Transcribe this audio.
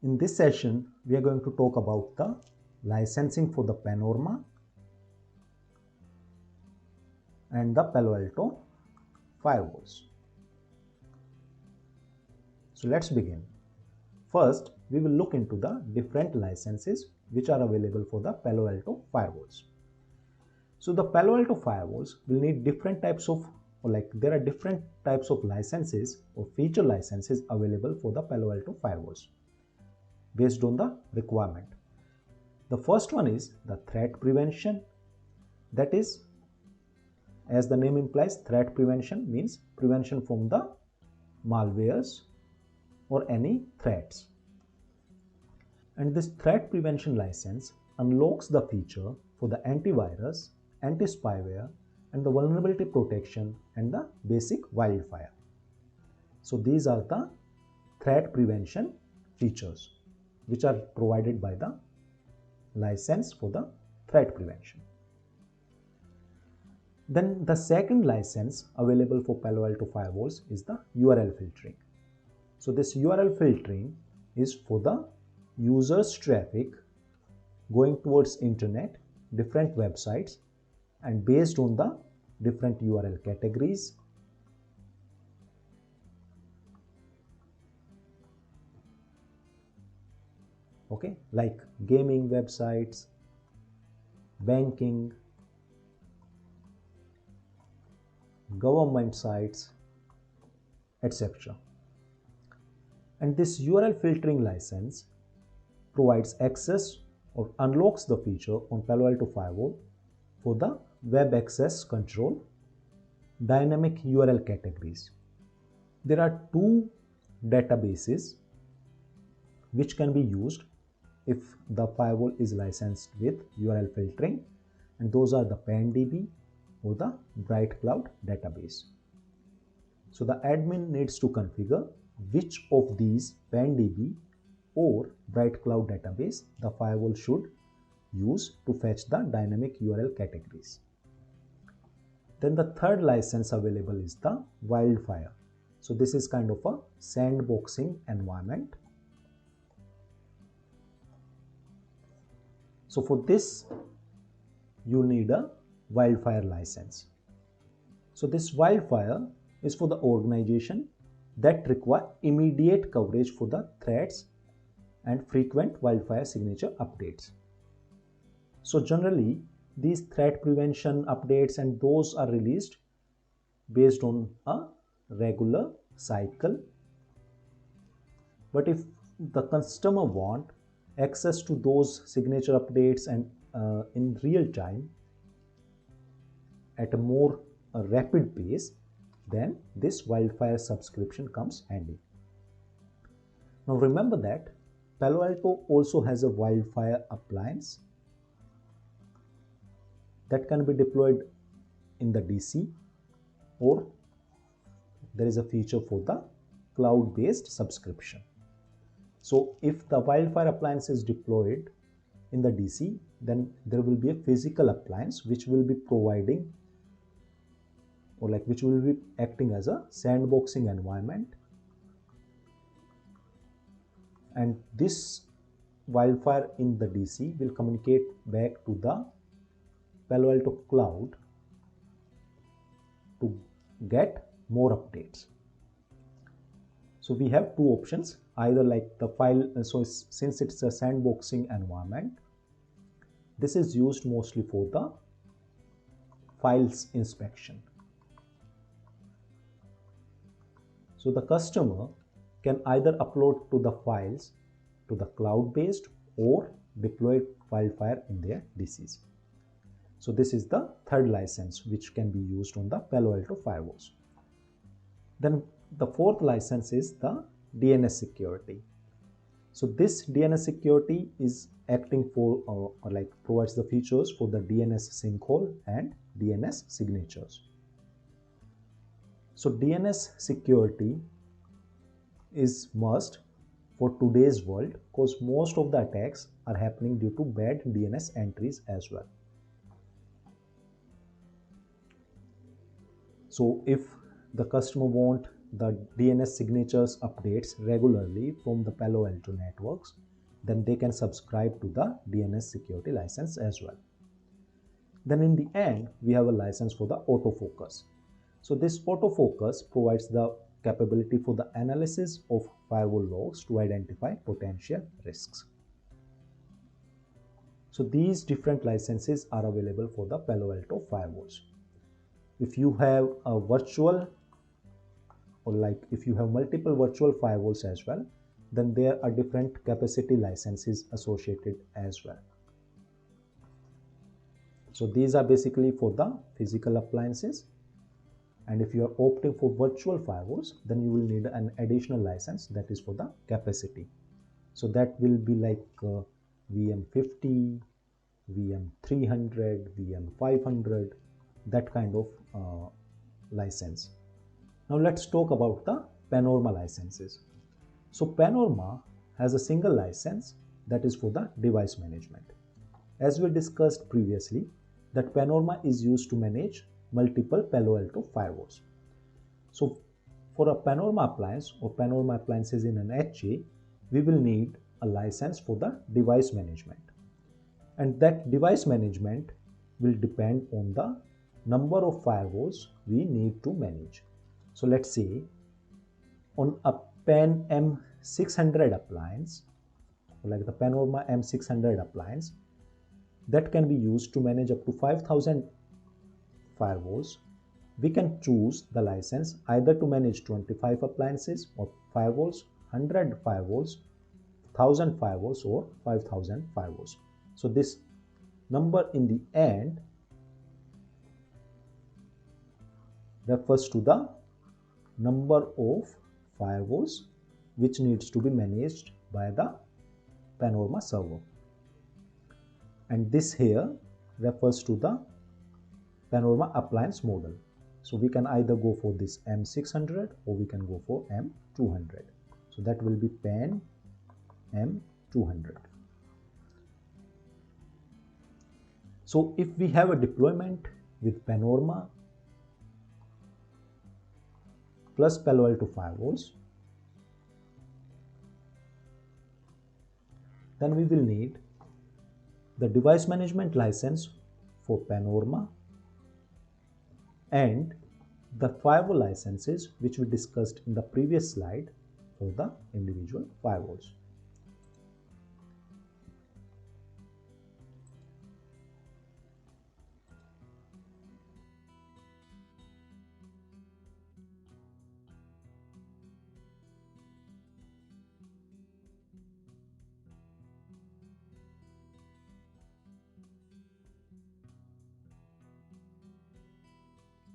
In this session, we are going to talk about the licensing for the Panorama and the PaloAlto firewalls. So let's begin. First, we will look into the different licenses which are available for the PaloAlto firewalls. So the PaloAlto firewalls will need different types of, there are different types of licenses or feature licenses available for the PaloAlto firewalls based on the requirement. The first one is the threat prevention. That is, as the name implies, threat prevention means prevention from the malwares or any threats. And this threat prevention license unlocks the feature for the antivirus, anti-spyware, and the vulnerability protection and the basic wildfire. So these are the threat prevention features which are provided by the license for the threat prevention. Then the second license available for PaloAlto firewalls is the URL filtering. So this URL filtering is for the users' traffic going towards internet, different websites, and based on the different URL categories. Okay, like gaming websites, banking, government sites, etc. And this URL filtering license provides access or unlocks the feature on PaloAlto firewall for the web access control dynamic URL categories. There are two databases which can be used if the firewall is licensed with URL filtering, and those are the PanDB or the BrightCloud database. So the admin needs to configure which of these PanDB or BrightCloud database the firewall should use to fetch the dynamic URL categories. Then the third license available is the wildfire. So this is kind of a sandboxing environment. So for this, you need a wildfire license. So this wildfire is for the organization that require immediate coverage for the threats and frequent wildfire signature updates. So generally, these threat prevention updates and those are released based on a regular cycle. But if the customer want access to those signature updates and in real time at a more rapid pace, then this wildfire subscription comes handy. Now remember that PaloAlto also has a wildfire appliance that can be deployed in the DC, or there is a feature for the cloud-based subscription. So if the wildfire appliance is deployed in the DC, then there will be a physical appliance which will be providing, or which will be acting as a sandboxing environment, and this wildfire in the DC will communicate back to the PaloAlto cloud to get more updates. So we have two options, either the file, so since it's a sandboxing environment, this is used mostly for the files inspection. So the customer can either upload to the files to the cloud-based or deploy wildfire in their DCs. So this is the third license which can be used on the PaloAlto firewalls. Then the fourth license is the DNS security. So this DNS security is acting for provides the features for the DNS sinkhole and DNS signatures. So DNS security is must for today's world because most of the attacks are happening due to bad DNS entries as well. So if the customer want the DNS signatures updates regularly from the PaloAlto networks, then they can subscribe to the DNS security license as well. Then in the end, we have a license for the autofocus. So this autofocus provides the capability for the analysis of firewall logs to identify potential risks. So these different licenses are available for the PaloAlto firewalls. If you have a virtual, or like if you have multiple virtual firewalls as well, then there are different capacity licenses associated as well. So these are basically for the physical appliances, and if you are opting for virtual firewalls, then you will need an additional license that is for the capacity. So that will be like VM50, VM300, VM500, that kind of license. Now let's talk about the Panorama licenses. So Panorama has a single license that is for the device management. As we discussed previously, that Panorama is used to manage multiple PaloAlto firewalls. So for a Panorama appliance or Panorama appliances in an HA, we will need a license for the device management. And that device management will depend on the number of firewalls we need to manage. So let's say on a Pan M600 appliance, like the Panorama M600 appliance, that can be used to manage up to 5,000 firewalls, we can choose the license either to manage 25 appliances or firewalls, 100 firewalls, 1000 firewalls, or 5000 firewalls. So this number in the end refers to the number of firewalls which needs to be managed by the Panorama server. And this here refers to the Panorama appliance model. So we can either go for this M600 or we can go for M200. So that will be Pan M200. So if we have a deployment with Panorama plus PaloAlto firewalls, then we will need the device management license for Panorama and the firewall licenses which we discussed in the previous slide for the individual firewalls.